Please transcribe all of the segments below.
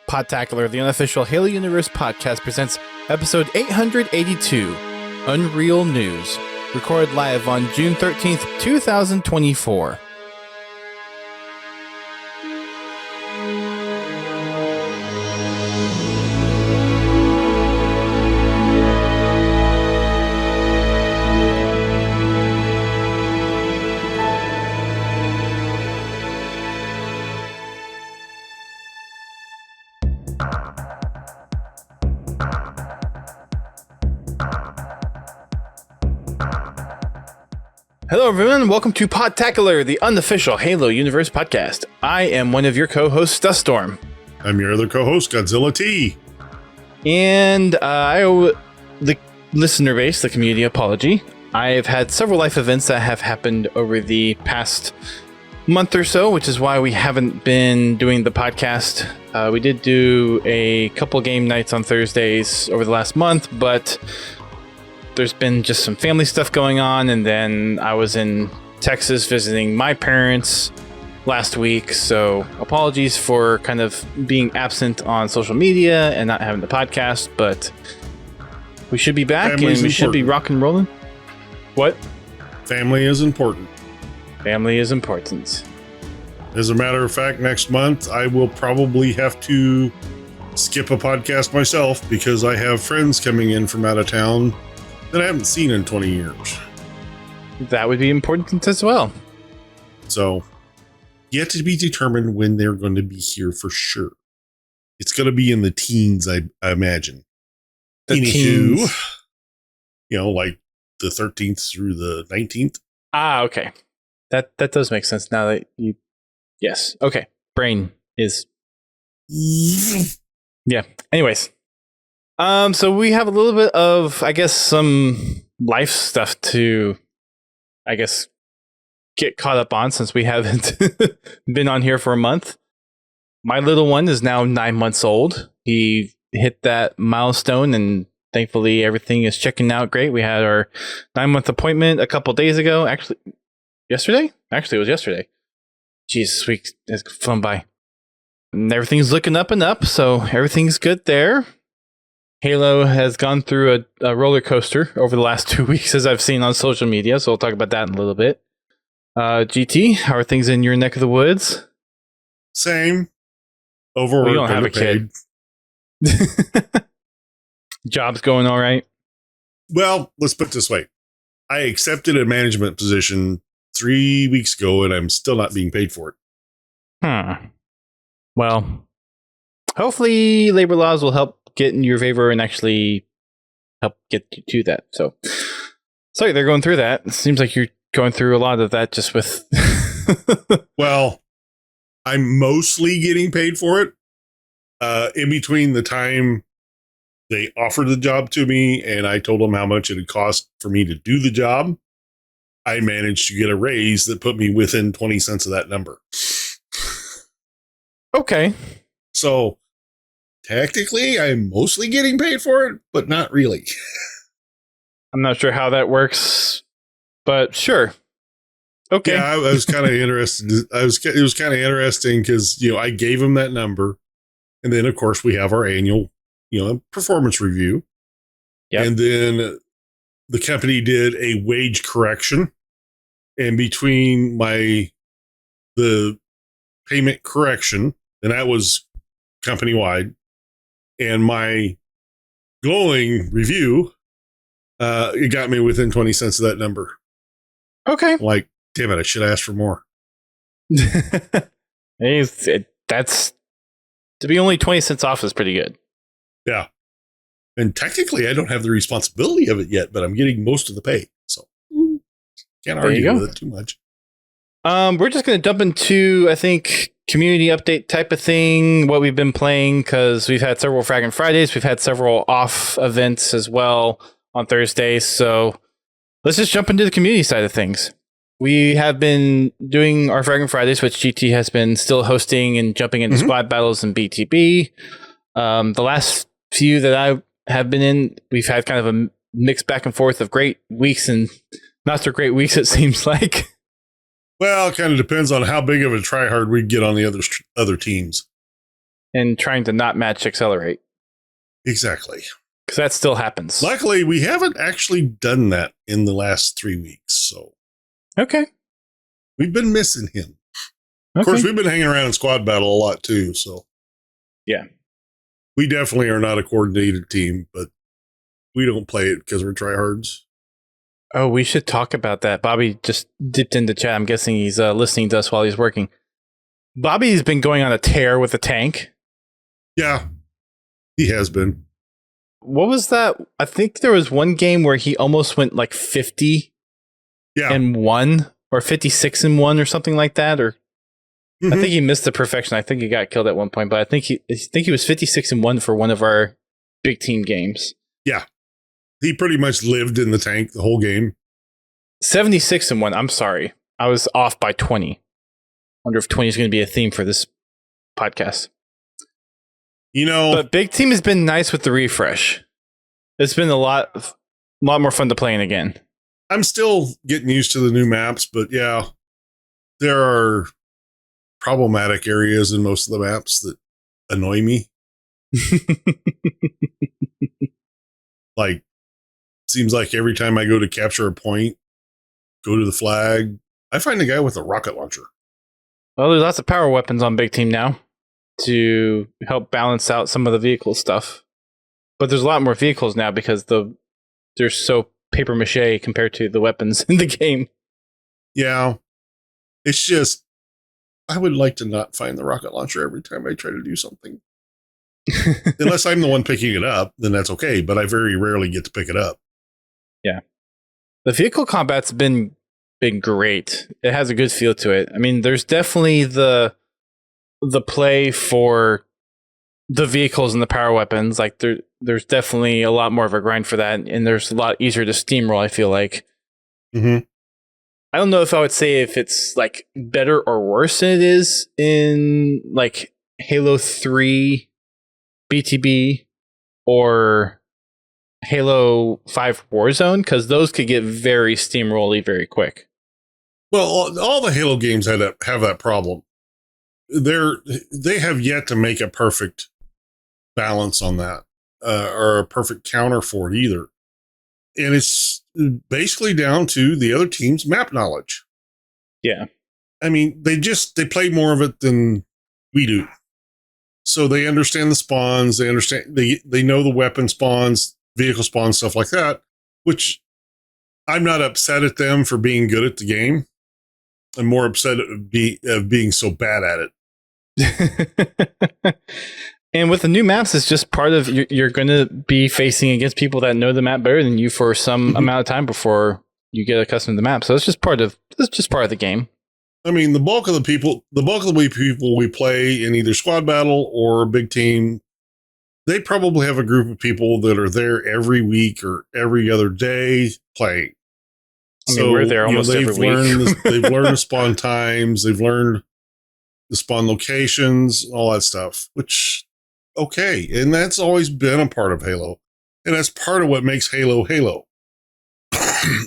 Podtacular, the unofficial Halo Universe podcast, presents episode 882, Unreal News, recorded live on June 13th, 2024. Hello everyone, and welcome to Podtacular, the unofficial Halo Universe podcast. I am one of your co-hosts, Duststorm. I'm your other co-host, Godzilla T. And I owe the listener base, the community, apology. I've had several life events that have happened over the past month or so, which is why we haven't been doing the podcast. We did do a couple game nights on Thursdays over the last month, but there's been just some family stuff going on, and then I was in Texas visiting my parents last week, so apologies for kind of being absent on social media and not having the podcast, but we should be back. Family's and we important. should be rock and rolling. What? Family is important. Family is important. As a matter of fact, next month I will probably have to skip a podcast myself because I have friends coming in from out of town that I haven't seen in 20 years. That would be important as well. So, yet to be determined when they're going to be here for sure. It's going to be in the teens, I imagine. The teens. You know, like the 13th through the 19th. Ah, okay. That does make sense now that you... Yes. Okay. Brain is... Yeah. Anyways. So we have a little bit of, I guess, some life stuff to, I guess, get caught up on since we haven't been on here for a month. My little one is now 9 months old. He hit that milestone, and thankfully everything is checking out great. We had our 9-month appointment a couple days ago. Actually, yesterday? Actually, it was yesterday. Jesus, this week has flown by. And everything's looking up and up, so everything's good there. Halo has gone through a roller coaster over the last 2 weeks, as I've seen on social media, so we'll talk about that in a little bit. GT, how are things in your neck of the woods? Same. Overworked, We don't have a underpaid. kid. Job's going all right? Well, let's put it this way. I accepted a management position 3 weeks ago, and I'm still not being paid for it. Well, hopefully labor laws will help get in your favor and actually help get you to that. So, sorry, they're going through that. It seems like you're going through a lot of that just with... Well, I'm mostly getting paid for it. In between the time they offered the job to me and I told them how much it would cost for me to do the job, I managed to get a raise that put me within 20 cents of that number. Okay. So, technically, I'm mostly getting paid for it, but not really. I'm not sure how that works, but sure. Okay. Yeah, I was kind of interested. It was kind of interesting because, you know, I gave him that number. And then, of course, we have our annual, performance review. Yep. And then the company did a wage correction. And between the payment correction, and that was company-wide, and my glowing review, it got me within 20 cents of that number. Okay. Like, damn it, I should ask for more. That's... To be only 20 cents off is pretty good. Yeah. And technically, I don't have the responsibility of it yet, but I'm getting most of the pay. So, can't argue with it too much. We're just going to jump into, I think, community update type of thing, what we've been playing, because we've had several Fragging Fridays. We've had several off events as well on Thursdays. So let's just jump into the community side of things. We have been doing our Fragging Fridays, which GT has been still hosting and jumping into squad battles and BTB. The last few that I have been in, we've had kind of a mixed back and forth of great weeks and not so great weeks, it seems like. Well, it kind of depends on how big of a tryhard we get on the other teams. and trying to not match accelerate. Exactly. Because that still happens. Luckily, we haven't actually done that in the last 3 weeks. So, okay. We've been missing him. Okay. Of course, we've been hanging around in squad battle a lot too. So, yeah. We definitely are not a coordinated team, but we don't play it because we're tryhards. Oh, we should talk about that. Bobby just dipped into chat. I'm guessing he's listening to us while he's working. Bobby's been going on a tear with a tank. Yeah, he has been. What was that? I think there was one game where he almost went like 50 and 1 or 56 and 1 or something like that. Or I think he missed the perfection. I think he got killed at one point, but I think he was 56 and 1 for one of our big team games. Yeah. He pretty much lived in the tank the whole game. 76 and 1. I'm sorry. I was off by 20. Wonder if 20 is going to be a theme for this podcast. But Big Team has been nice with the refresh. It's been a lot more fun to play in again. I'm still getting used to the new maps, but yeah, there are problematic areas in most of the maps that annoy me. Like, seems like every time I go to capture a point, go to the flag, I find a guy with a rocket launcher. Well, there's lots of power weapons on Big Team now to help balance out some of the vehicle stuff. But there's a lot more vehicles now because they're so paper mache compared to the weapons in the game. Yeah. It's just, I would like to not find the rocket launcher every time I try to do something. Unless I'm the one picking it up, then that's okay. But I very rarely get to pick it up. Yeah. The vehicle combat's been great. It has a good feel to it. I mean, there's definitely the play for the vehicles and the power weapons. Like there's definitely a lot more of a grind for that, and there's a lot easier to steamroll, I feel like. Mm-hmm. I don't know if I would say if it's like better or worse than it is in like Halo 3 BTB or Halo 5 Warzone, because those could get very steamrolly very quick. Well, all the Halo games have that problem. They have yet to make a perfect balance on that, or a perfect counter for it either. And it's basically down to the other team's map knowledge. Yeah. I mean, they play more of it than we do. So they understand the spawns, they know the weapon spawns, vehicle spawns, stuff like that, which I'm not upset at them for being good at the game. I'm more upset of being so bad at it. And with the new maps, it's just part of you're going to be facing against people that know the map better than you for some amount of time before you get accustomed to the map. So it's just part of the game. I mean, the bulk of the people we play in either squad battle or big team, they probably have a group of people that are there every week or every other day playing. I mean, we're there almost every week. They've learned the spawn times. They've learned the spawn locations, all that stuff, which, okay. And that's always been a part of Halo. And that's part of what makes Halo Halo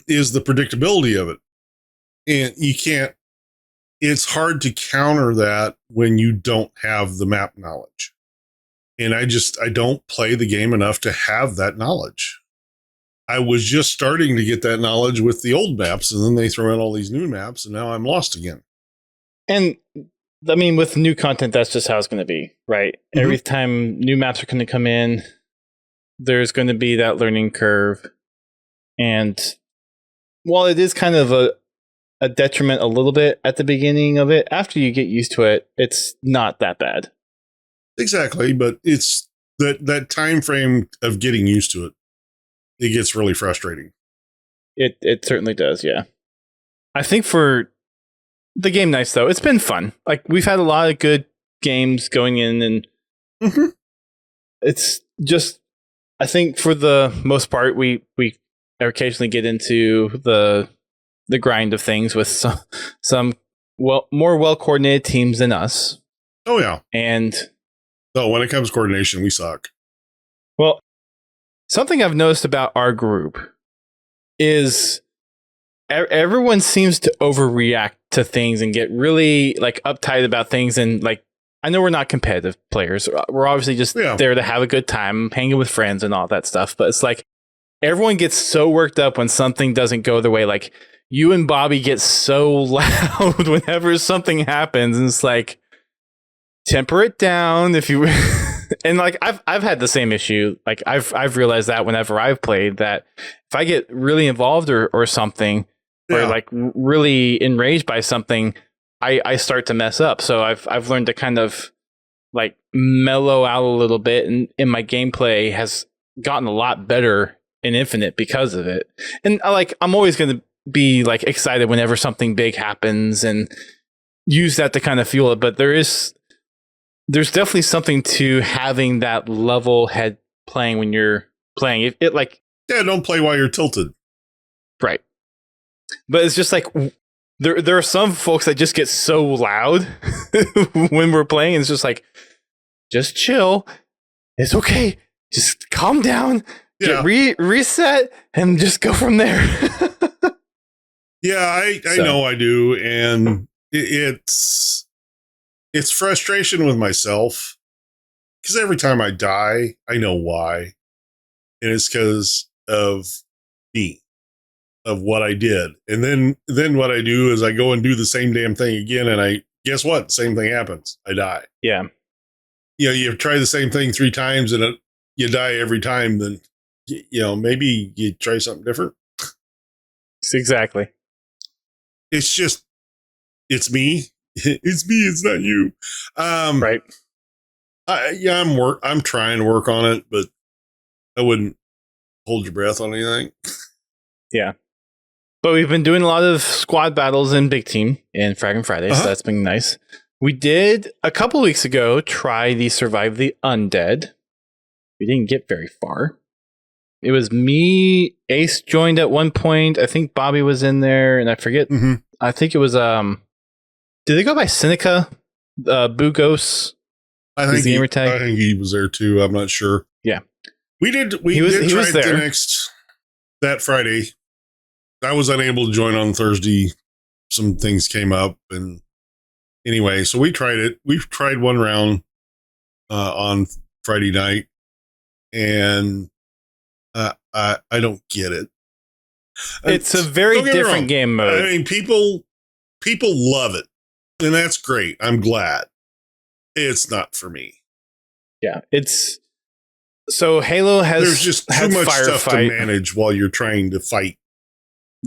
is the predictability of it. And it's hard to counter that when you don't have the map knowledge. And I don't play the game enough to have that knowledge. I was just starting to get that knowledge with the old maps, and then they throw in all these new maps, and now I'm lost again. And I mean, with new content, that's just how it's going to be, right? Mm-hmm. Every time new maps are going to come in, there's going to be that learning curve. And while it is kind of a detriment a little bit at the beginning of it, after you get used to it, it's not that bad. Exactly, but it's that time frame of getting used to it. It gets really frustrating. It certainly does, yeah. I think for the game nights, though, it's been fun. Like, we've had a lot of good games going in, and it's just, I think for the most part, we occasionally get into the grind of things with some more well-coordinated teams than us. Oh, yeah. And when it comes to coordination, we suck. Well, something I've noticed about our group is everyone seems to overreact to things and get really like uptight about things and like I know we're not competitive players. We're obviously just there to have a good time, hanging with friends and all that stuff. But it's like everyone gets so worked up when something doesn't go their way. Like you and Bobby get so loud whenever something happens, and it's like temper it down if you. And like I've had the same issue. Like I've realized that whenever I've played, that if I get really involved or something, or like really enraged by something, I start to mess up. So I've learned to kind of like mellow out a little bit, and my gameplay has gotten a lot better in Infinite because of it. And I'm always going to be like excited whenever something big happens and use that to kind of fuel it. But there's definitely something to having that level head playing when you're playing it like, don't play while you're tilted. Right. But it's just like, there are some folks that just get so loud when we're playing. It's just like, just chill. It's okay. Just calm down. Get reset and just go from there. I know I do. And it's frustration with myself because every time I die, I know why. And it's because of me, of what I did. And then what I do is I go and do the same damn thing again. And guess what? Same thing happens. I die. Yeah. You try the same thing 3 times and you die every time. Then, maybe you try something different. Exactly. It's just, it's me. It's me. It's not you. Right. I'm trying to work on it, but I wouldn't hold your breath on anything. Yeah. But we've been doing a lot of squad battles in Big Team and Fragging Friday, so that's been nice. We did, a couple weeks ago, try the Survive the Undead. We didn't get very far. It was me, Ace joined at one point. I think Bobby was in there, and I forget. Mm-hmm. I think it was, did they go by Seneca? Bugos? I think he was there too. I'm not sure. Yeah. We did try it that Friday. I was unable to join on Thursday. Some things came up, and anyway, so we tried it. We tried one round on Friday night, and I don't get it. It's a very different game mode. I mean, people love it, and that's great. I'm glad. It's not for me. Yeah, so Halo has. There's just too much stuff to manage while you're trying to fight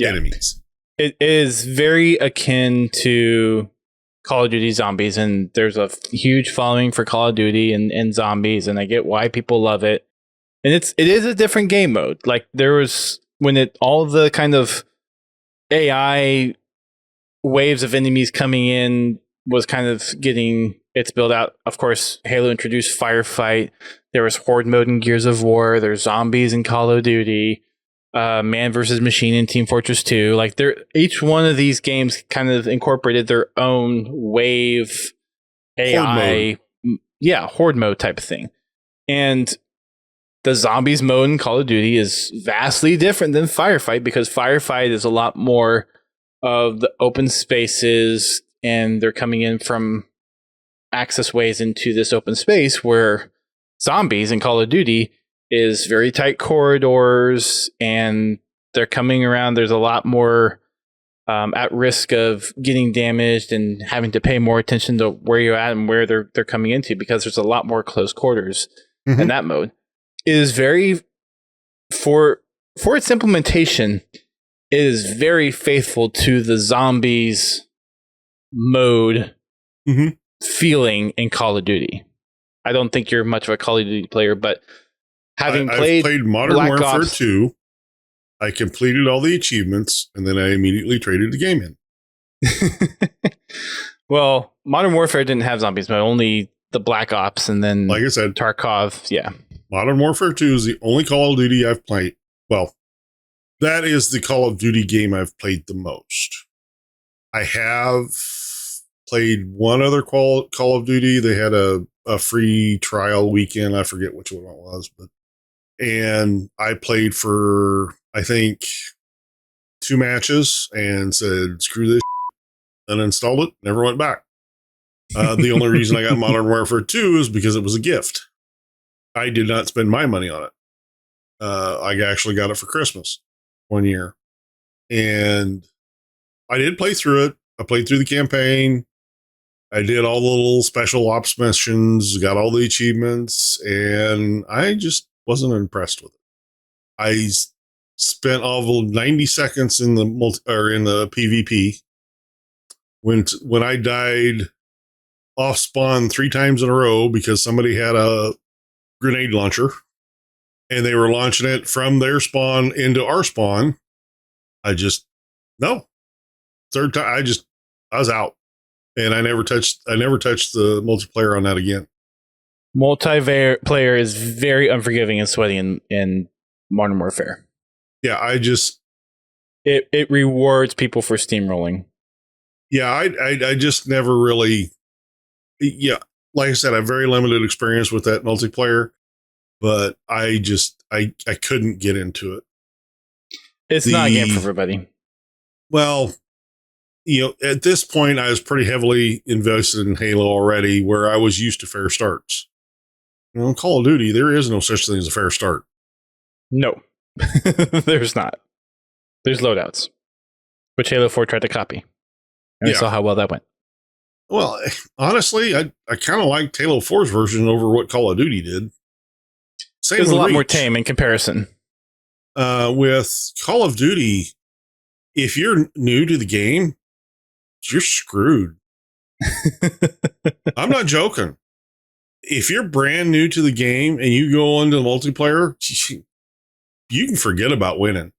enemies. It is very akin to Call of Duty Zombies, and there's a huge following for Call of Duty and Zombies, and I get why people love it. And it is a different game mode. Like there was all the kind of AI waves of enemies coming in was kind of getting its build out. Of course, Halo introduced Firefight. There was Horde mode in Gears of War. There's zombies in Call of Duty. Man versus Machine in Team Fortress 2. Like each one of these games kind of incorporated their own wave AI, horde mode type of thing. And the zombies mode in Call of Duty is vastly different than Firefight because Firefight is a lot more of the open spaces, and they're coming in from access ways into this open space, where zombies in Call of Duty is very tight corridors, and they're coming around. There's a lot more at risk of getting damaged and having to pay more attention to where you're at and where they're coming into, because there's a lot more close quarters in that mode. It is very, for its implementation, it is very faithful to the zombies mode feeling in Call of Duty. I don't think you're much of a Call of Duty player, but I've played Modern Warfare 2, I completed all the achievements, and then I immediately traded the game in. Well, Modern Warfare didn't have zombies, but only the Black Ops, and then, like I said, Tarkov. Yeah. Modern Warfare 2 is the only Call of Duty I've played. Well, that is the Call of Duty game I've played the most. I have played one other Call of Duty. They had a free trial weekend. I forget which one it was, and I played for, I think, 2 matches and said, screw this, uninstalled it, never went back. The only reason I got Modern Warfare 2 is because it was a gift. I did not spend my money on it. I actually got it for Christmas one year. And I did play through it. I played through the campaign. I did all the little special ops missions, got all the achievements, and I just wasn't impressed with it. I spent all the 90 seconds in the in the PvP when I died off spawn 3 times in a row because somebody had a grenade launcher and they were launching it from their spawn into our spawn. No. Third time I was out. And I never touched the multiplayer on that again. Multiplayer is very unforgiving and sweaty in Modern Warfare. Yeah, it rewards people for steamrolling. Yeah, I just never really. Yeah, like I said, I have very limited experience with that multiplayer, but I couldn't get into it. It's not a game for everybody. Well, at this point, I was pretty heavily invested in Halo already, where I was used to fair starts. In Call of Duty, there is no such thing as a fair start. No, there's not. There's loadouts, which Halo 4 tried to copy. And we saw how well that went. Well, honestly, I kind of liked Halo 4's version over what Call of Duty did. It was a lot more tame in comparison. With Call of Duty, if you're new to the game, you're screwed. I'm not joking. If you're brand new to the game and you go into the multiplayer, you can forget about winning.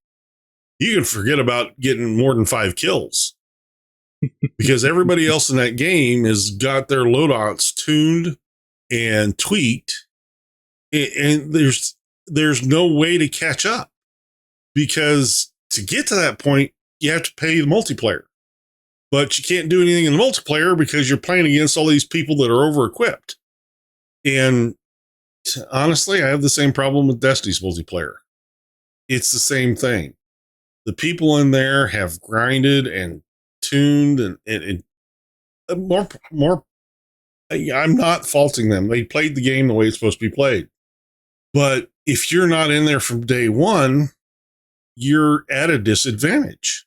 You can forget about getting more than 5 kills because everybody else in that game has got their loadouts tuned and tweaked, and there's no way to catch up because to get to that point, you have to pay the multiplayer. But you can't do anything in the multiplayer because you're playing against all these people that are over-equipped. And honestly, I have the same problem with Destiny's multiplayer. It's the same thing. The people in there have grinded and tuned and more. I'm not faulting them. They played the game the way it's supposed to be played. But if you're not in there from day one, you're at a disadvantage.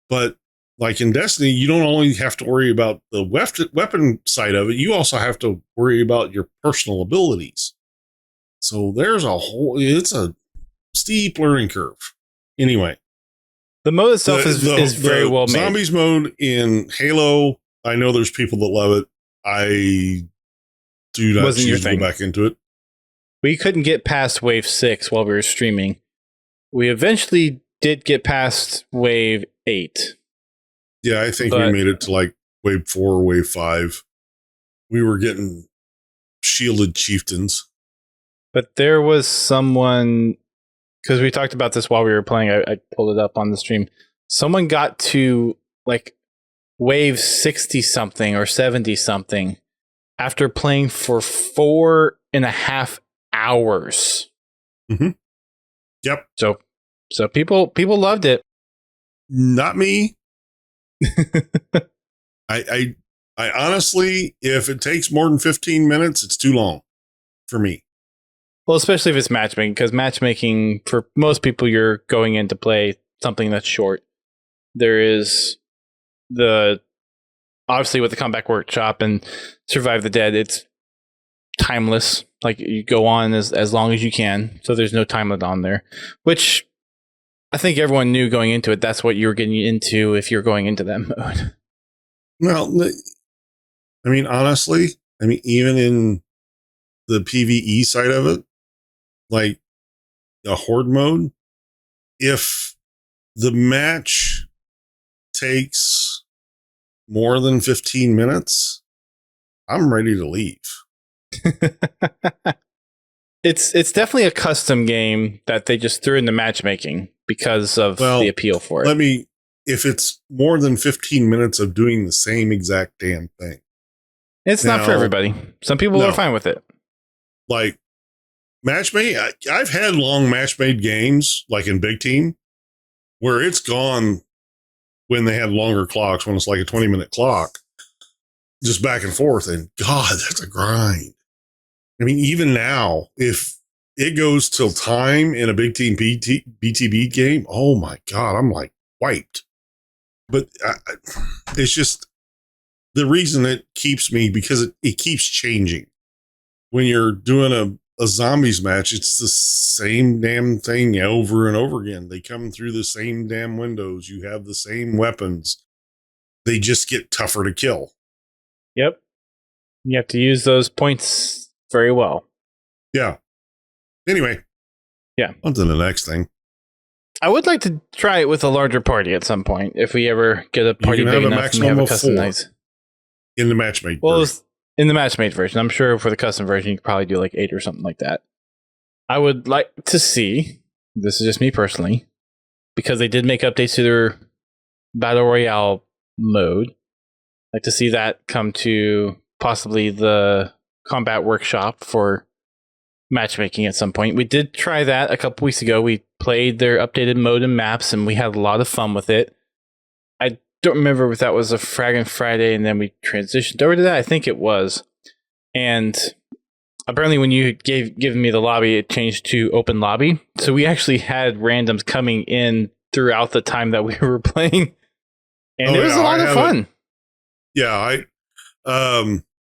But like in Destiny, you don't only have to worry about the weapon side of it, you also have to worry about your personal abilities. So it's a steep learning curve. Anyway. The mode itself is very well made. Zombies mode in Halo, I know there's people that love it. I do not choose to go back into it. We couldn't get past Wave 6 while we were streaming. We eventually did get past Wave 8. Yeah, I think we made it to like Wave 4 or Wave 5. We were getting shielded chieftains. But there was someone, because we talked about this while we were playing, I pulled it up on the stream. Someone got to like Wave 60-something or 70-something after playing for 4.5 hours. Mm-hmm. Yep. So people loved it. Not me. I honestly, if it takes more than 15 minutes, it's too long for me. Well, especially if it's matchmaking, because matchmaking, for most people, you're going in to play something that's short. There is obviously with the Comeback Workshop and Survive the Dead, it's timeless. Like you go on as long as you can. So there's no time limit on there, which I think everyone knew going into it. That's what you were getting into if you're going into that mode. Well, I mean, honestly, even in the PvE side of it, like a horde mode, if the match takes more than 15 minutes, I'm ready to leave. It's definitely a custom game that they just threw into matchmaking because of the appeal for it. If it's more than 15 minutes of doing the same exact damn thing. It's not for everybody. Some people are fine with it. Like matchmade, I've had long matchmade games, like in Big Team, where it's gone when they had longer clocks, when it's like a 20-minute clock. just back and forth. And God, that's a grind. I mean, even now, if it goes till time in a big team BTB game, oh my God, I'm like wiped. But it's just the reason it keeps me, because it keeps changing. When you're doing a zombies match, it's the same damn thing over and over again. They come through the same damn windows. You have the same weapons. They just get tougher to kill. Yep. You have to use those points very well. Yeah. Anyway. Yeah. On to the next thing. I would like to try it with a larger party at some point if we ever get a party big enough and we have a custom night. In the matchmade version. In the matchmade version. I'm sure for the custom version, you could probably do like 8 or something like that. I would like to see, this is just me personally, because they did make updates to their Battle Royale mode. I'd like to see that come to possibly the combat workshop for matchmaking at some point. We did try that a couple weeks ago. We played their updated mode and maps, and we had a lot of fun with it. I don't remember if that was a Fraggin' Friday and then we transitioned over to that. I think it was. And apparently when you given me the lobby, it changed to open lobby. So we actually had randoms coming in throughout the time that we were playing. And it was a lot of fun. Yeah,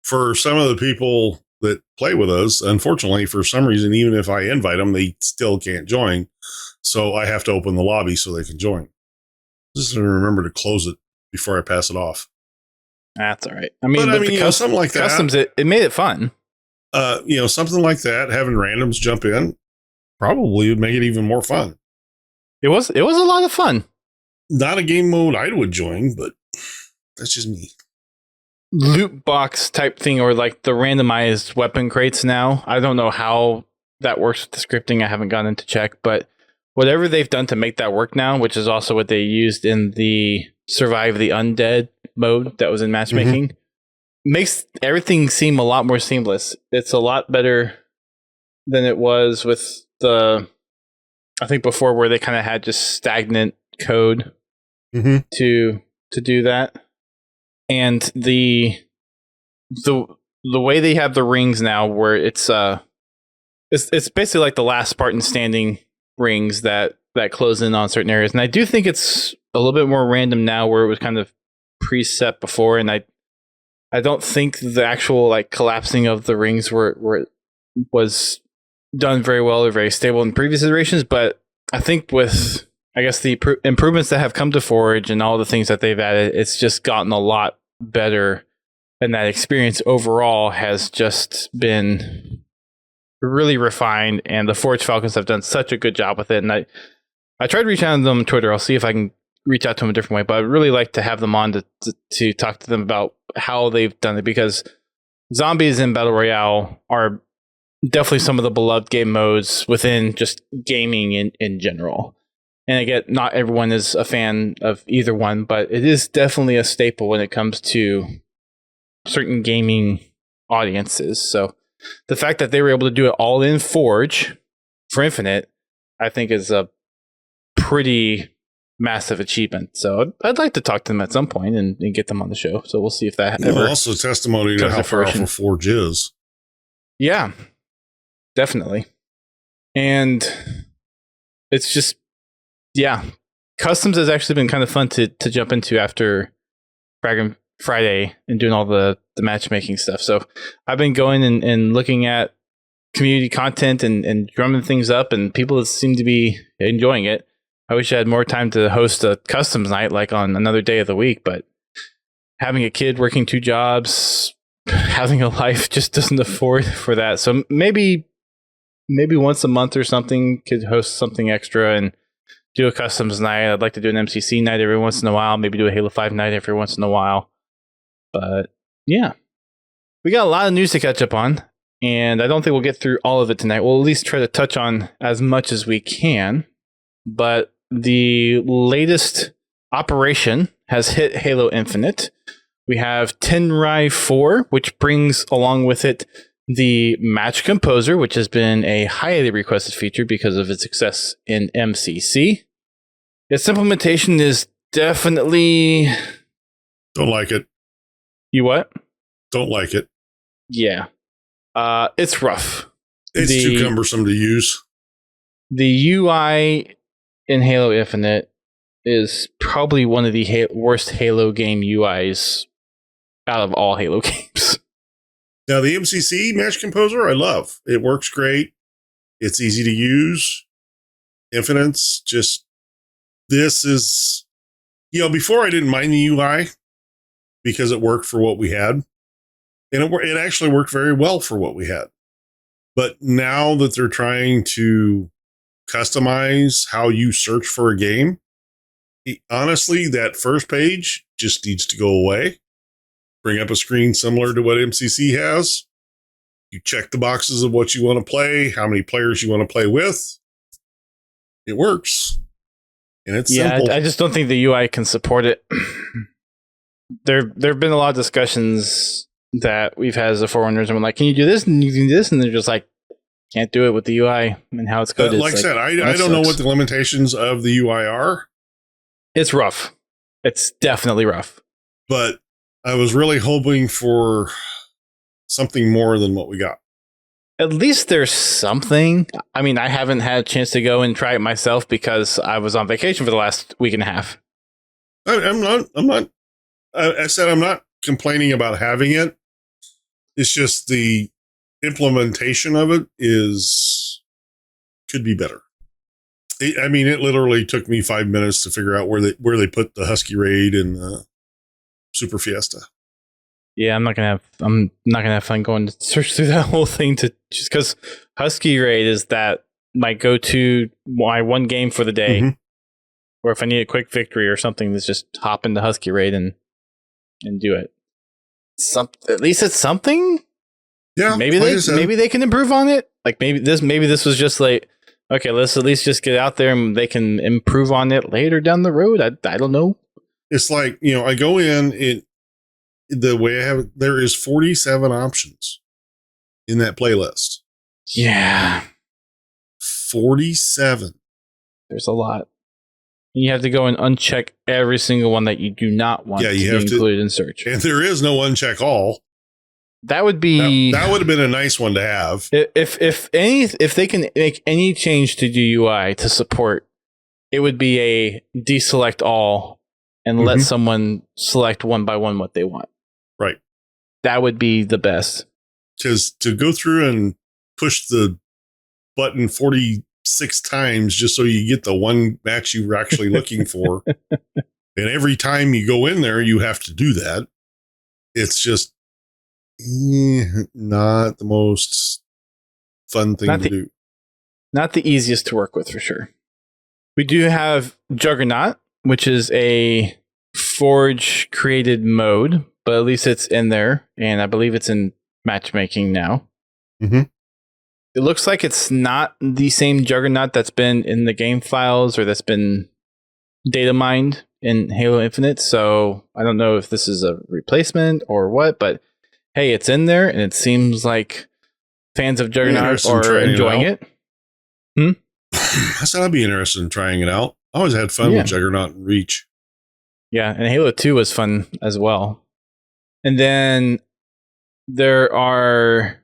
for some of the people that play with us, unfortunately, for some reason, even if I invite them, they still can't join. So I have to open the lobby so they can join. Just remember to close it before I pass it off. That's all right. I mean, something like that. Customs, it made it fun. Something like that, having randoms jump in, probably would make it even more fun. It was a lot of fun. Not a game mode I would join, but that's just me. Loot box type thing, or like the randomized weapon crates now. I don't know how that works with the scripting. I haven't gotten to check, but whatever they've done to make that work now, which is also what they used in the Survive the Undead mode that was in matchmaking, makes everything seem a lot more seamless. It's a lot better than it was with I think before, where they kind of had just stagnant code to do that. And the way they have the rings now, where it's basically like the last Spartan standing rings that close in on certain areas. And I do think it's a little bit more random now, where it was kind of preset before. And I don't think the actual like collapsing of the rings was done very well or very stable in previous iterations. But I think with, I guess, the improvements that have come to Forge and all the things that they've added, it's just gotten a lot better. And that experience overall has just been really refined. And the Forge Falcons have done such a good job with it. And I tried to reach out to them on Twitter. I'll see if I can reach out to them a different way. But I'd really like to have them on to talk to them about how they've done it. Because zombies in Battle Royale are definitely some of the beloved game modes within just gaming in general. And again, not everyone is a fan of either one, but it is definitely a staple when it comes to certain gaming audiences. So the fact that they were able to do it all in Forge for Infinite, I think is a pretty massive achievement. So I'd like to talk to them at some point and get them on the show. So we'll see if that ever also testimony to how powerful Forge is. Yeah, definitely. And it's just, yeah, Customs has actually been kind of fun to jump into after Fraggin' Friday and doing all the matchmaking stuff. So I've been going and looking at community content and drumming things up, and people seem to be enjoying it. I wish I had more time to host a Customs night like on another day of the week, but having a kid, working 2 jobs, having a life just doesn't afford for that. So maybe once a month or something, could host something extra and do a Customs night. I'd like to do an MCC night every once in a while, maybe do a Halo 5 night every once in a while. But yeah, we got a lot of news to catch up on, and I don't think we'll get through all of it tonight. We'll at least try to touch on as much as we can. But the latest operation has hit Halo Infinite. We have Tenrai 4, which brings along with it the Match Composer, which has been a highly requested feature because of its success in MCC. Its implementation is definitely... Don't like it. You what? don't like it. Yeah. It's rough. It's too cumbersome to use. The UI in Halo Infinite is probably one of the worst Halo game UIs out of all Halo games. Now, the MCC Match Composer, I love. It works great. It's easy to use. Infinite's just, this is, before I didn't mind the UI because it worked for what we had. And it actually worked very well for what we had. But now that they're trying to customize how you search for a game, honestly, that first page just needs to go away. Bring up a screen similar to what MCC has. You check the boxes of what you want to play, how many players you want to play with. It works. And it's simple. I just don't think the UI can support it. There have been a lot of discussions that we've had as the Forerunners, and we're like, can you do this? And you can do this? And they're just like, can't do it with the UI and how it's coded. Like I said, I don't know what the limitations of the UI are. It's rough. It's definitely rough. But I was really hoping for something more than what we got. At least there's something. I mean, I haven't had a chance to go and try it myself because I was on vacation for the last week and a half. I said I'm not complaining about having it. It's just the implementation of it could be better. It literally took me 5 minutes to figure out where they put the Husky Raid and the Super Fiesta. Yeah, I'm not gonna have fun going to search through that whole thing just because Husky Raid is my one game for the day. Mm-hmm. Or if I need a quick victory or something, let's just hop into Husky Raid and do it. At least it's something. Yeah, maybe they can improve on it. Like maybe this was just like, okay, let's at least just get out there and they can improve on it later down the road. I don't know. It's like, I go in the way I have it, there is 47 options in that playlist. Yeah. 47. There's a lot. You have to go and uncheck every single one that you do not want to be included in search. And there is no uncheck all. That would be that would have been a nice one to have. If they can make any change to the UI to support, it would be a deselect all and let someone select one by one what they want. Right. That would be the best. Because to go through and push the button 46 times just so you get the one match you were actually looking for, and every time you go in there, you have to do that. It's just not the most fun thing to do. Not the easiest to work with, for sure. We do have Juggernaut, which is a Forge created mode, but at least it's in there, and I believe it's in matchmaking now. Mm-hmm. It looks like it's not the same Juggernaut that's been in the game files or that's been data mined in Halo Infinite, so I don't know if this is a replacement or what, but hey, it's in there, and it seems like fans of Juggernaut are enjoying it. I said I'd be interested in trying it out. I always had fun with Juggernaut and Reach. Yeah, and Halo 2 was fun as well. And then there are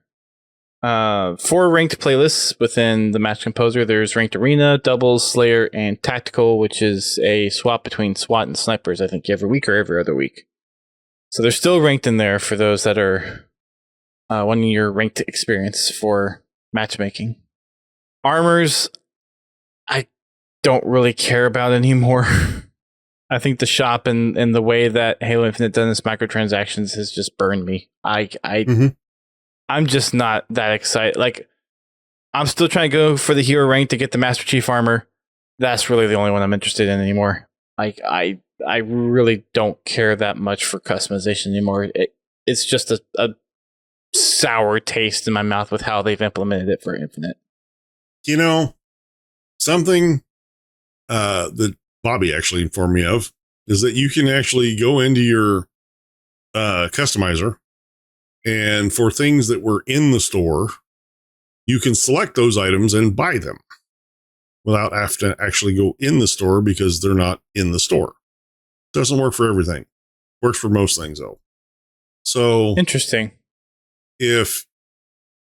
4 ranked playlists within the Match Composer. There's Ranked Arena, Doubles, Slayer, and Tactical, which is a swap between SWAT and Snipers, I think every week or every other week. So they're still ranked in there for those that are wanting your ranked experience for matchmaking. Armors, I don't really care about anymore. I think the shop and the way that Halo Infinite does its microtransactions has just burned me. I'm just not that excited. Like, I'm still trying to go for the hero rank to get the Master Chief armor. That's really the only one I'm interested in anymore. Like, I really don't care that much for customization anymore. It's just a sour taste in my mouth with how they've implemented it for Infinite. Something that Bobby actually informed me of is that you can actually go into your customizer, and for things that were in the store, you can select those items and buy them without having to actually go in the store because they're not in the store. Doesn't work for everything. Works for most things, though. So Interesting. if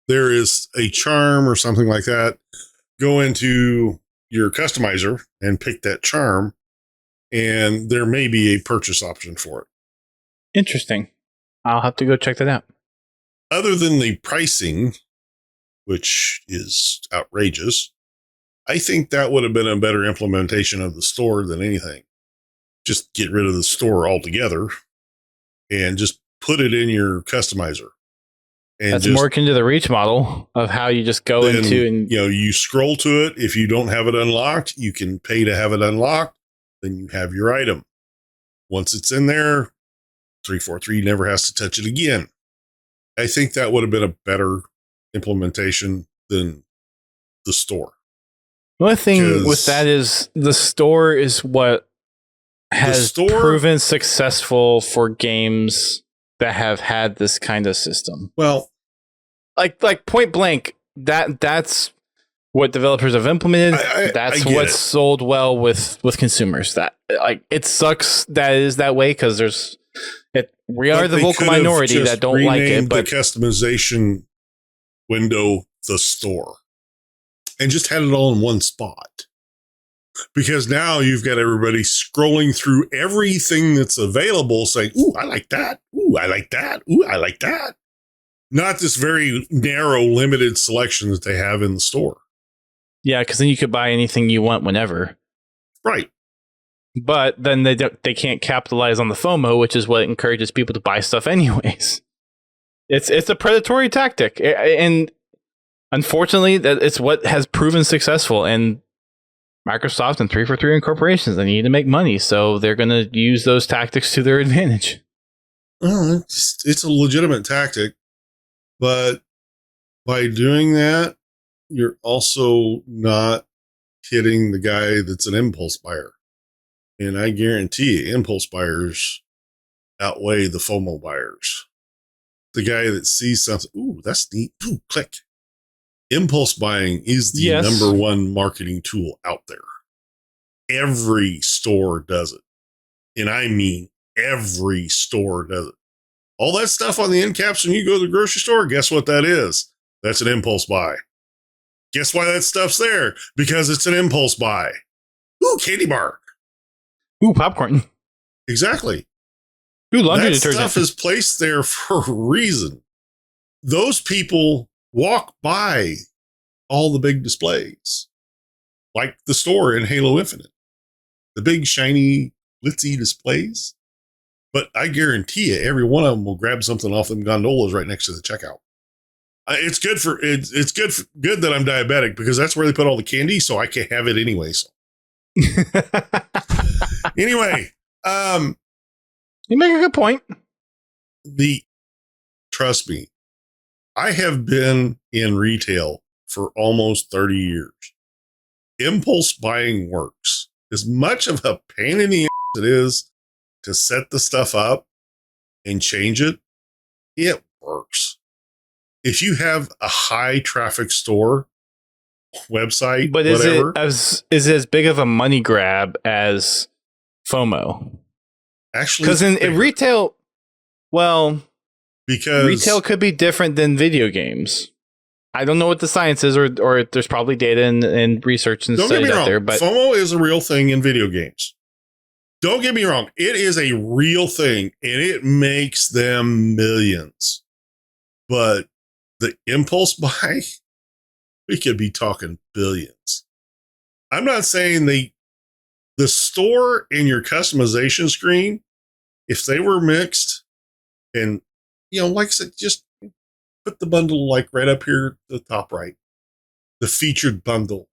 there is a charm or something like that, go into your customizer and pick that charm, and there may be a purchase option for it. Interesting. I'll have to go check that out. Other than the pricing, which is outrageous, I think that would have been a better implementation of the store than anything. Just get rid of the store altogether and just put it in your customizer. And that's more akin to the reach model of how you just go into and you scroll to it. If you don't have it unlocked, you can pay to have it unlocked. Then you have your item. Once it's in there, 343 never has to touch it again. I think that would have been a better implementation than the store. The only thing with that is the store is what has proven successful for games that have had this kind of system. Well, like Point Blank, that's what developers have implemented. That's what's sold well with consumers. That it sucks that it is that way because we are the vocal minority that don't like it. But the customization window, the store, and just had it all in one spot. Because now you've got everybody scrolling through everything that's available saying, ooh, I like that. Ooh, I like that. Ooh, I like that. Not this very narrow, limited selection that they have in the store. Yeah, because then you could buy anything you want whenever. Right. But then they can't capitalize on the FOMO, which is what encourages people to buy stuff anyways. It's a predatory tactic. And unfortunately, it's what has proven successful. And Microsoft and 343 and corporations, they need to make money, so they're going to use those tactics to their advantage. Well, it's a legitimate tactic, but by doing that, you're also not hitting the guy that's an impulse buyer. And I guarantee you, impulse buyers outweigh the FOMO buyers. The guy that sees something, ooh, that's neat, ooh, click. Impulse buying is the number one marketing tool out there. Every store does it. And I mean, every store does it. All that stuff on the end caps when you go to the grocery store, guess what that is? That's an impulse buy. Guess why that stuff's there? Because it's an impulse buy. Ooh, candy bar. Ooh, popcorn. Exactly. Ooh, laundry detergent. detergent. Stuff is placed there for a reason. Those people walk by all the big displays, like the store in Halo Infinite, the big shiny glitzy displays. But I guarantee you, every one of them will grab something off them gondolas right next to the checkout. It's good good that I'm diabetic because that's where they put all the candy, so I can't have it anyway. So anyway, you make a good point. Trust me, I have been in retail for almost 30 years. Impulse buying works. As much of a pain in the ass it is to set the stuff up and change it, it works. If you have a high traffic store, website, but whatever, is it as big of a money grab as FOMO? Actually, because in retail, because retail could be different than video games. I don't know what the science is, or there's probably data and research and studies out there. But FOMO is a real thing in video games. Don't get me wrong; it is a real thing, and it makes them millions. But the impulse buy, we could be talking billions. I'm not saying the store and your customization screen, if they were mixed, and like I said, just put the bundle like right up here at the top right, the featured bundle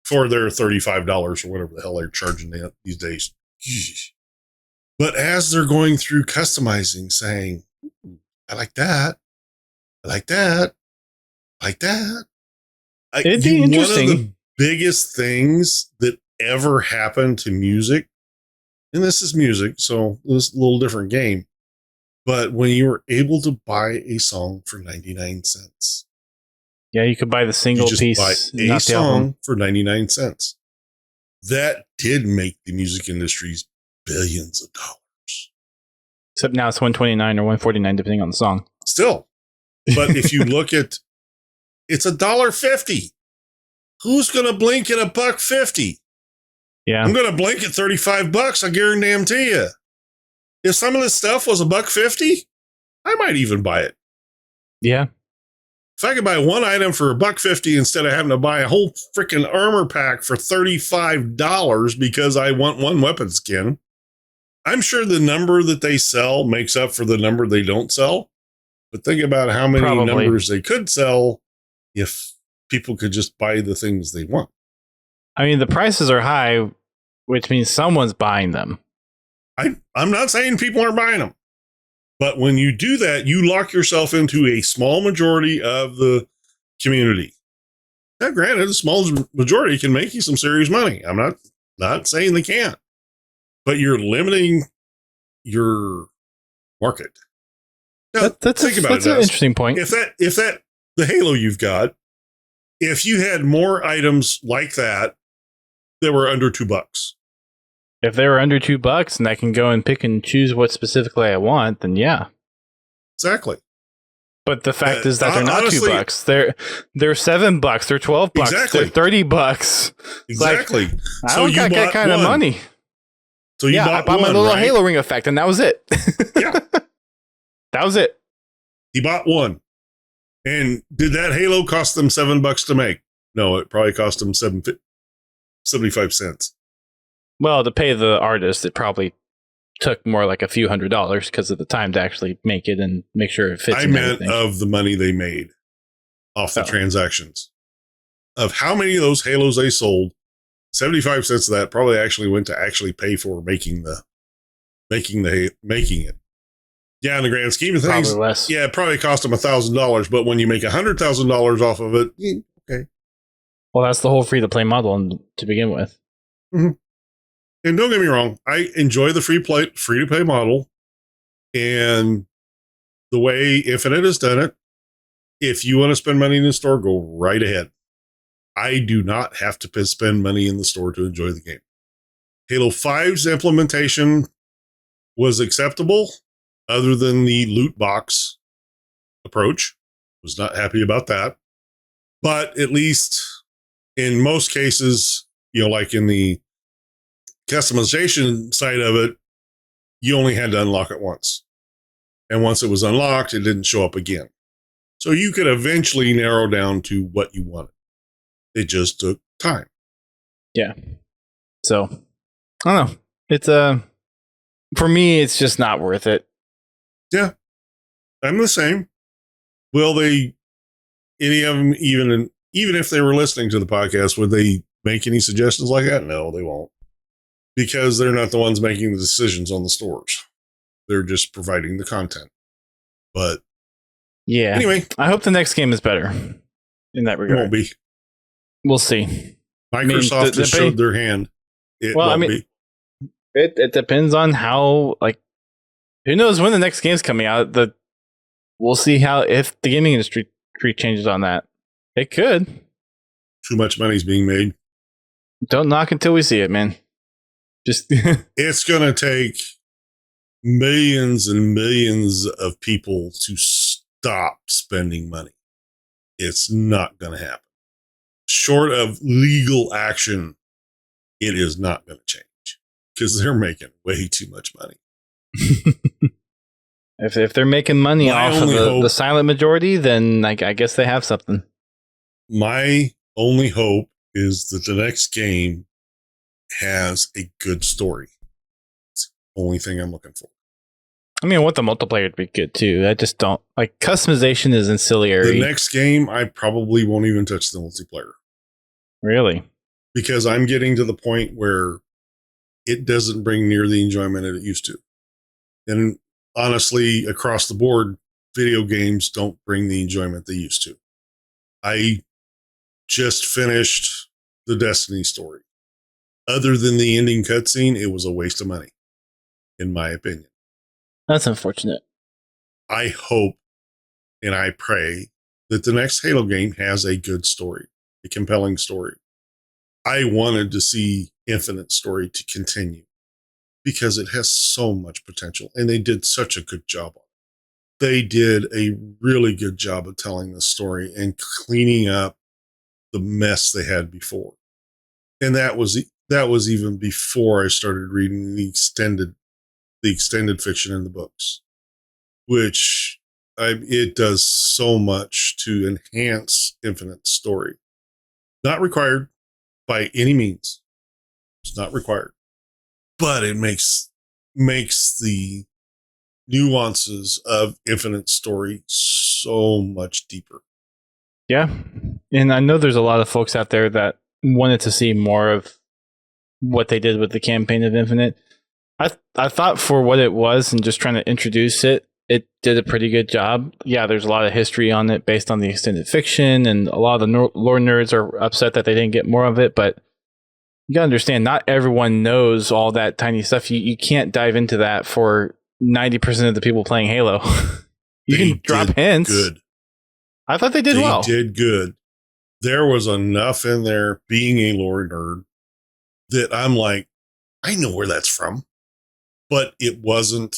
for their $35 or whatever the hell they're charging these days. But as they're going through customizing, saying, I like that, I like that, I like that. It'd be interesting. One of the biggest things that ever happened to music, and this is music, so this is a little different game, but when you were able to buy a song for 99 cents. Yeah, you could buy the single piece. Buy a song for 99 cents. That did make the music industries billions of dollars. Except now it's 129 or 149 depending on the song. Still. But if you look at, it's $1.50. Who's going to blink at $1.50? Yeah. I'm going to blink at $35. I guarantee you. If some of this stuff was $1.50, I might even buy it. Yeah. If I could buy one item for $1.50 instead of having to buy a whole freaking armor pack for $35 because I want one weapon skin, I'm sure the number that they sell makes up for the number they don't sell. But think about how many numbers they could sell if people could just buy the things they want. I mean, the prices are high, which means someone's buying them. I'm not saying people aren't buying them. But when you do that, you lock yourself into a small majority of the community. Now, granted, a small majority can make you some serious money. I'm not saying they can't. But you're limiting your market. Now, that's an interesting point. If that the Halo you've got, if you had more items like that were under $2, if they were under $2 and I can go and pick and choose what specifically I want, then yeah, exactly. But the fact is that they're not honestly, $2. They're $7. They're $12. Exactly. They're $30. Exactly. Like, I don't got that kind of money. So you I bought my little Halo ring effect, and that was it. Yeah. That was it. He bought one. And did that Halo cost them $7 to make? No, it probably cost them 75 cents. Well, to pay the artist, it probably took more like a few $100s because of the time to actually make it and make sure it fits. I meant of the money they made off the transactions. Of how many of those Halos they sold, 75 cents of that probably actually went to actually pay for making it. Yeah, in the grand scheme of things, probably less. Yeah, it probably cost them $1,000. But when you make $100,000 off of it, okay. Well, that's the whole free-to-play model to begin with. Mm-hmm. And don't get me wrong, I enjoy the free-to-play model, and the way Infinite has done it. If you want to spend money in the store, go right ahead. I do not have to spend money in the store to enjoy the game. Halo 5's implementation was acceptable, other than the loot box approach. Was not happy about that. But at least in most cases, like in the customization side of it, you only had to unlock it once. And once it was unlocked, it didn't show up again. So you could eventually narrow down to what you wanted. It just took time. Yeah. So, I don't know. It's for me, it's just not worth it. Yeah. I'm the same. Will they, any of them, even if they were listening to the podcast, would they make any suggestions like that? No, they won't. Because they're not the ones making the decisions on the stores. They're just providing the content. But yeah. Anyway, I hope the next game is better in that regard. It won't be. We'll see. Microsoft just showed their hand. Be. It depends on how, who knows when the next game's coming out. We'll see if the gaming industry changes on that. It could. Too much money's being made. Don't knock until we see it, man. Just it's going to take millions and millions of people to stop spending money. It's not going to happen. Short of legal action, it is not going to change because they're making way too much money. If they're making money off of the silent majority, then I guess they have something. My only hope is that the next game has a good story. It's the only thing I'm looking for. I mean, I want the multiplayer to be good too. I just don't customization is ancillary. The next game, I probably won't even touch the multiplayer. Really? Because I'm getting to the point where it doesn't bring near the enjoyment that it used to. And honestly, across the board, video games don't bring the enjoyment they used to. I just finished the Destiny story. Other than the ending cutscene, it was a waste of money, in my opinion. That's unfortunate. I hope and I pray that the next Halo game has a good story, a compelling story. I wanted to see Infinite's story to continue because it has so much potential, and they did such a good job on it. They did a really good job of telling the story and cleaning up the mess they had before. And that was even before I started reading the extended fiction in the books, which it does so much to enhance Infinite's story. Not required by any means. It's not required, but it makes the nuances of Infinite's story so much deeper. Yeah. And I know there's a lot of folks out there that wanted to see more of what they did with the campaign of Infinite. I thought for what it was and just trying to introduce it, it did a pretty good job. Yeah, there's a lot of history on it based on the extended fiction, and a lot of the lore nerds are upset that they didn't get more of it, but you gotta understand, not everyone knows all that tiny stuff. You can't dive into that for 90% of the people playing Halo. You can drop hints. Good. I thought they did well. They did good. There was enough in there, being a lore nerd, that I'm like, I know where that's from. But it wasn't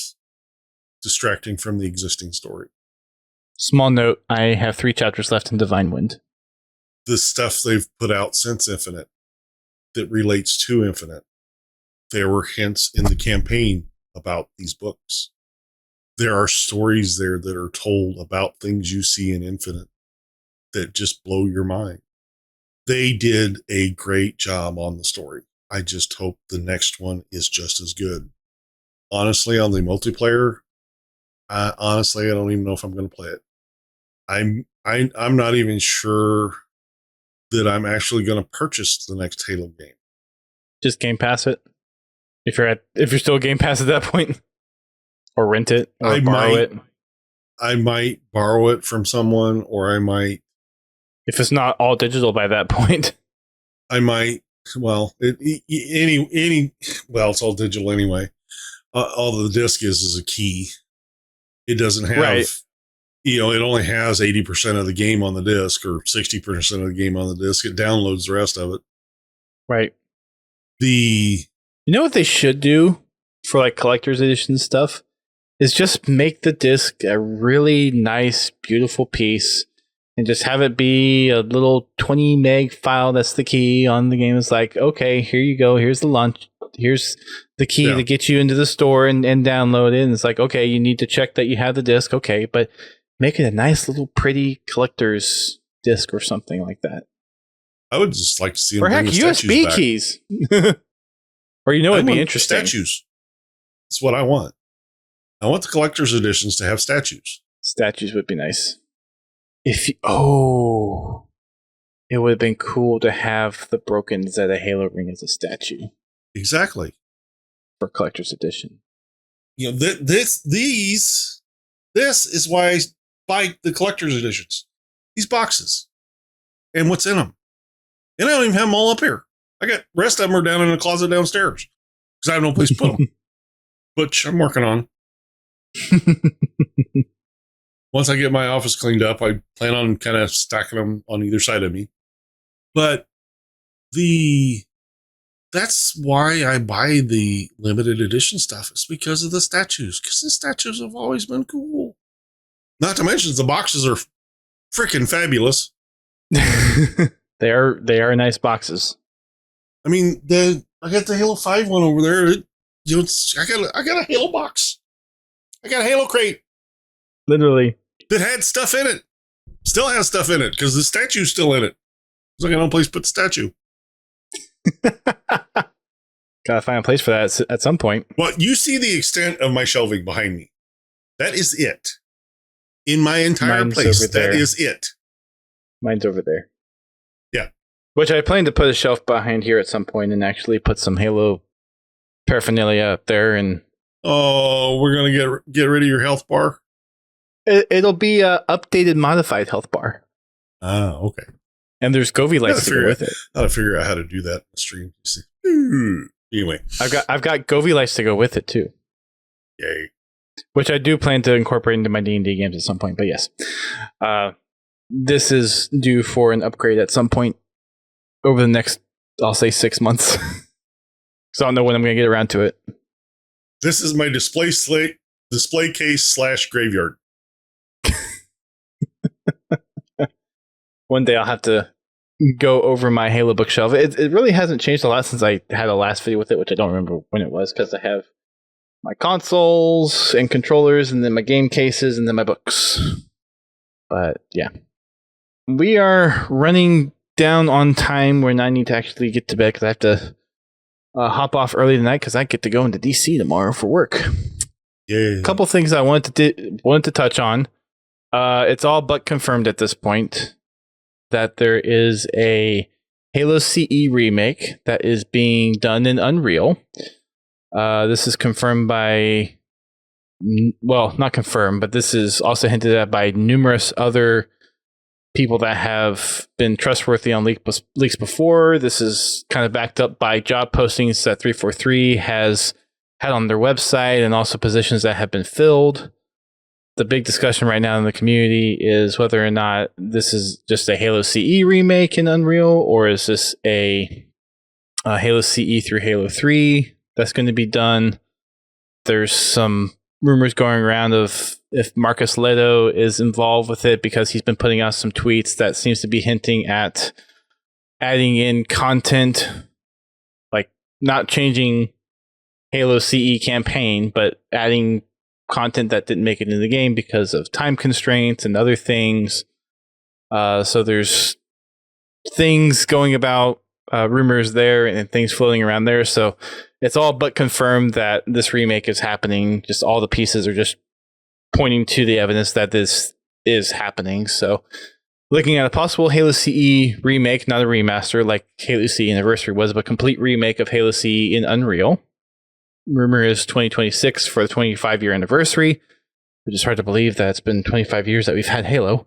distracting from the existing story. Small note, I have 3 chapters left in Divine Wind. The stuff they've put out since Infinite that relates to Infinite, there were hints in the campaign about these books. There are stories there that are told about things you see in Infinite that just blow your mind. They did a great job on the story. I just hope the next one is just as good. Honestly, on the multiplayer, I don't even know if I'm going to play it. I'm not even sure that I'm actually going to purchase the next Halo game. Just Game Pass it. If you're still Game Pass at that point, or rent it, or borrow it. I might borrow it from someone, or I might. If it's not all digital by that point, I might. Well, it's all digital anyway. All the disc is a key. It doesn't have, right. It only has 80% of the game on the disc, or 60% of the game on the disc. It downloads the rest of it. Right. You know what they should do for like collector's edition stuff is just make the disc a really nice, beautiful piece, and just have it be a little 20 meg file. That's the key on the game. It's like, okay, here you go. Here's the launch. Here's the key to get you into the store and download it. And it's like, okay, you need to check that you have the disc. Okay, but make it a nice little pretty collector's disc or something like that. I would just like to see them or heck, USB back. Keys. Or it'd be interesting. Statues. That's what I want. I want the collector's editions to have statues. Statues would be nice. It would have been cool to have the broken Zeta Halo ring as a statue. Exactly. For collector's edition. This is why I buy the collector's editions. These boxes. And what's in them. And I don't even have them all up here. I got rest of them are down in a closet downstairs. Because I have no place to put them. Which I'm working on. Once I get my office cleaned up, I plan on kind of stacking them on either side of me. But that's why I buy the limited edition stuff. It's because of the statues. Because the statues have always been cool. Not to mention the boxes are freaking fabulous. They are nice boxes. I mean, I got the Halo 5 one over there. I got a Halo box. I got a Halo crate. Literally. That had stuff in it. Still has stuff in it because the statue's still in it. It's like I don't place to put the statue. Gotta find a place for that at some point. Well, you see the extent of my shelving behind me. That is it. In my entire place, that is it. Mine's over there. Yeah. Which I plan to put a shelf behind here at some point and actually put some Halo paraphernalia up there. And we're gonna get rid of your health bar. It'll be a updated, modified health bar. Okay. And there's Govee lights to go with it. I gotta figure out how to do that in the stream. Anyway, I've got Govee lights to go with it too. Yay! Which I do plan to incorporate into my D&D games at some point. But yes, this is due for an upgrade at some point over the next, I'll say, 6 months. So I don't know when I'm going to get around to it. This is my display case / graveyard. One day I'll have to go over my Halo bookshelf. It really hasn't changed a lot since I had a last video with it, which I don't remember when it was, because I have my consoles and controllers, and then my game cases, and then my books. But yeah, we are running down on time when I need to actually get to bed, because I have to hop off early tonight because I get to go into DC tomorrow for work. Yeah. A couple things I wanted to touch on. It's all but confirmed at this point that there is a Halo CE remake that is being done in Unreal. This is confirmed by, well, not confirmed, but this is also hinted at by numerous other people that have been trustworthy on leaks before. This is kind of backed up by job postings that 343 has had on their website, and also positions that have been filled. The big discussion right now in the community is whether or not this is just a Halo CE remake in Unreal, or is this a Halo CE through Halo 3 that's going to be done. There's some rumors going around of if Marcus Leto is involved with it, because he's been putting out some tweets that seems to be hinting at adding in content, like not changing Halo CE campaign, but adding content that didn't make it in the game because of time constraints and other things. So there's things going about, rumors there, and things floating around there. So it's all but confirmed that this remake is happening. Just all the pieces are just pointing to the evidence that this is happening. So looking at a possible Halo CE remake, not a remaster like Halo CE Anniversary was, but a complete remake of Halo CE in Unreal. Rumor is 2026 for the 25-year anniversary, which is hard to believe that it's been 25 years that we've had Halo.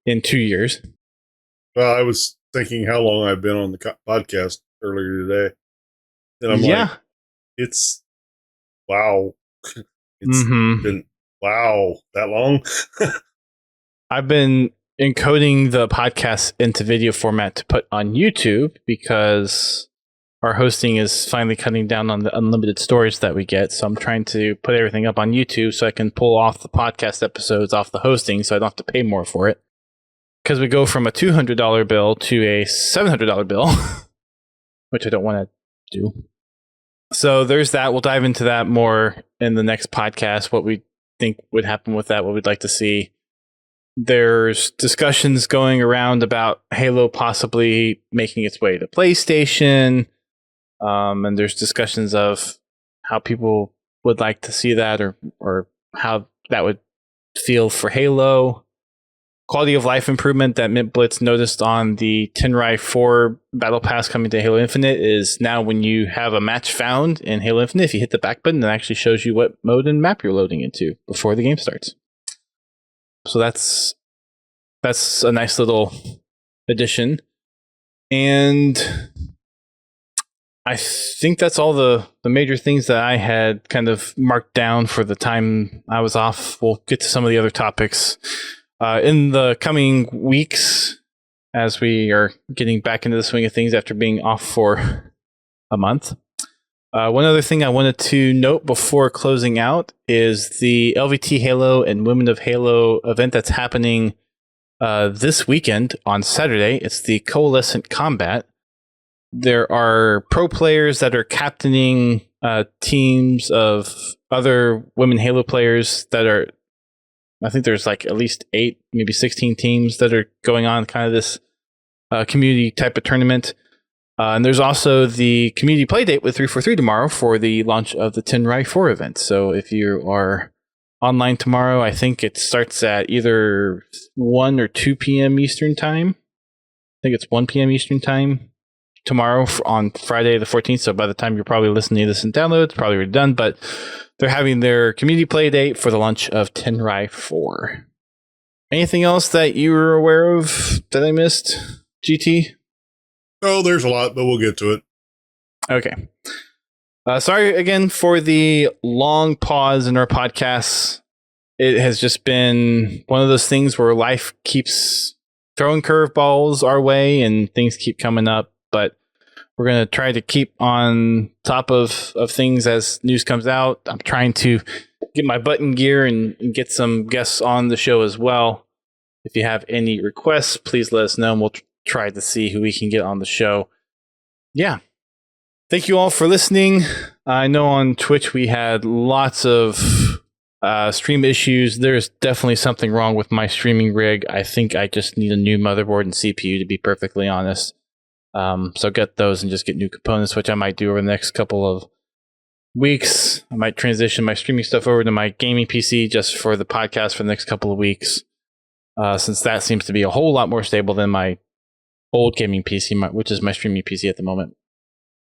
In 2 years. Well, I was thinking how long I've been on the podcast earlier today, and I'm like, it's wow. It's been wow, that long. I've been encoding the podcast into video format to put on YouTube, because our hosting is finally cutting down on the unlimited storage that we get. So I'm trying to put everything up on YouTube so I can pull off the podcast episodes off the hosting, so I don't have to pay more for it. Because we go from a $200 bill to a $700 bill, which I don't want to do. So there's that. We'll dive into that more in the next podcast, what we think would happen with that, what we'd like to see. There's discussions going around about Halo possibly making its way to PlayStation. And there's discussions of how people would like to see that, or how that would feel for Halo. Quality of life improvement that Mint Blitz noticed on the Tenrai 4 Battle Pass coming to Halo Infinite is now when you have a match found in Halo Infinite, if you hit the back button, it actually shows you what mode and map you're loading into before the game starts. So that's a nice little addition. And I think that's all the major things that I had kind of marked down for the time I was off. We'll get to some of the other topics in the coming weeks as we are getting back into the swing of things after being off for a month. One other thing I wanted to note before closing out is the LVT Halo and Women of Halo event that's happening this weekend on Saturday. It's the Coalescent Combat. There are pro players that are captaining teams of other women Halo players that are, I think there's like at least 8, maybe 16 teams that are going on kind of this community type of tournament. And there's also the community play date with 343 tomorrow for the launch of the Tenrai 4 event. So if you are online tomorrow, I think it starts at either 1 or 2 p.m. Eastern time. I think it's 1 p.m. Eastern time tomorrow on Friday the 14th. So by the time you're probably listening to this and download, it's probably already done. But they're having their community play date for the launch of Tenrai 4. Anything else that you were aware of that I missed, GT? Oh, there's a lot, but we'll get to it. Okay. Sorry again for the long pause in our podcasts. It has just been one of those things where life keeps throwing curveballs our way and things keep coming up. But We're going to try to keep on top of things as news comes out. I'm trying to get my butt in gear and get some guests on the show as well. If you have any requests, please let us know and we'll try to see who we can get on the show. Yeah. Thank you all for listening. I know on Twitch we had lots of stream issues. There's definitely something wrong with my streaming rig. I think I just need a new motherboard and CPU, to be perfectly honest. So get those and just get new components, which I might do over the next couple of weeks. I might transition my streaming stuff over to my gaming PC just for the podcast for the next couple of weeks, since that seems to be a whole lot more stable than my old gaming PC, which is my streaming PC at the moment.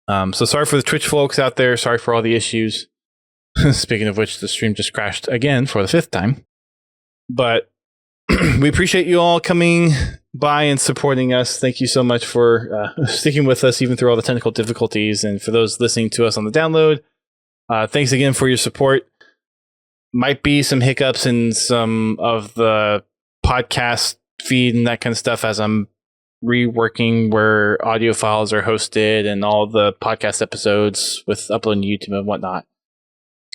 So sorry for the Twitch folks out there. Sorry for all the issues. Speaking of which, the stream just crashed again for the 5th time. But we appreciate you all coming by and supporting us. Thank you so much for sticking with us even through all the technical difficulties. And for those listening to us on the download, thanks again for your support. Might be some hiccups in some of the podcast feed and that kind of stuff as I'm reworking where audio files are hosted and all the podcast episodes with uploading to YouTube and whatnot.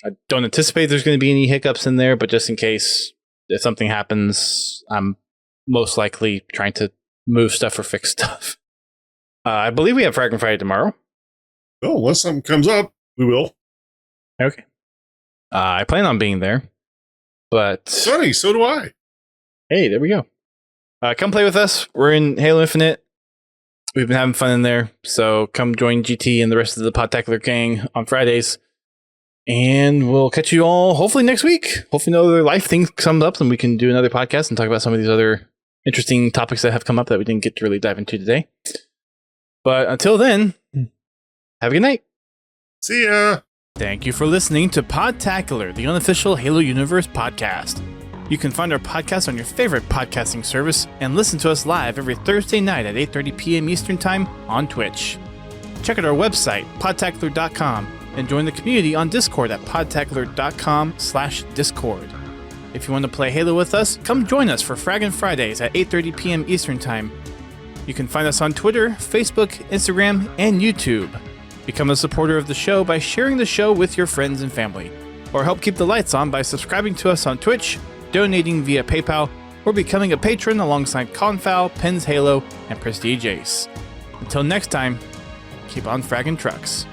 I don't anticipate there's going to be any hiccups in there, but just in case if something happens, I'm most likely trying to move stuff or fix stuff. I believe we have Fragment Friday tomorrow. Oh, unless something comes up, we will. Okay. I plan on being there, but... Sonny, so do I. Hey, there we go. Come play with us. We're in Halo Infinite. We've been having fun in there. So come join GT and the rest of the Podtacular gang on Fridays. And we'll catch you all hopefully next week. Hopefully no other life thing comes up and we can do another podcast and talk about some of these other interesting topics that have come up that we didn't get to really dive into today. But until then, have a good night. See ya. Thank you for listening to Podtacular, the unofficial Halo Universe podcast. You can find our podcast on your favorite podcasting service and listen to us live every Thursday night at 8:30 p.m. Eastern Time on Twitch. Check out our website, podtacular.com, and join the community on Discord at podtacular.com/discord. If you want to play Halo with us, come join us for Fragment Fridays at 8:30 p.m. Eastern Time. You can find us on Twitter, Facebook, Instagram, and YouTube. Become a supporter of the show by sharing the show with your friends and family, or help keep the lights on by subscribing to us on Twitch, donating via PayPal, or becoming a patron alongside Confowl, Pens Halo, and Prestige Ace. Until next time, keep on fragging trucks.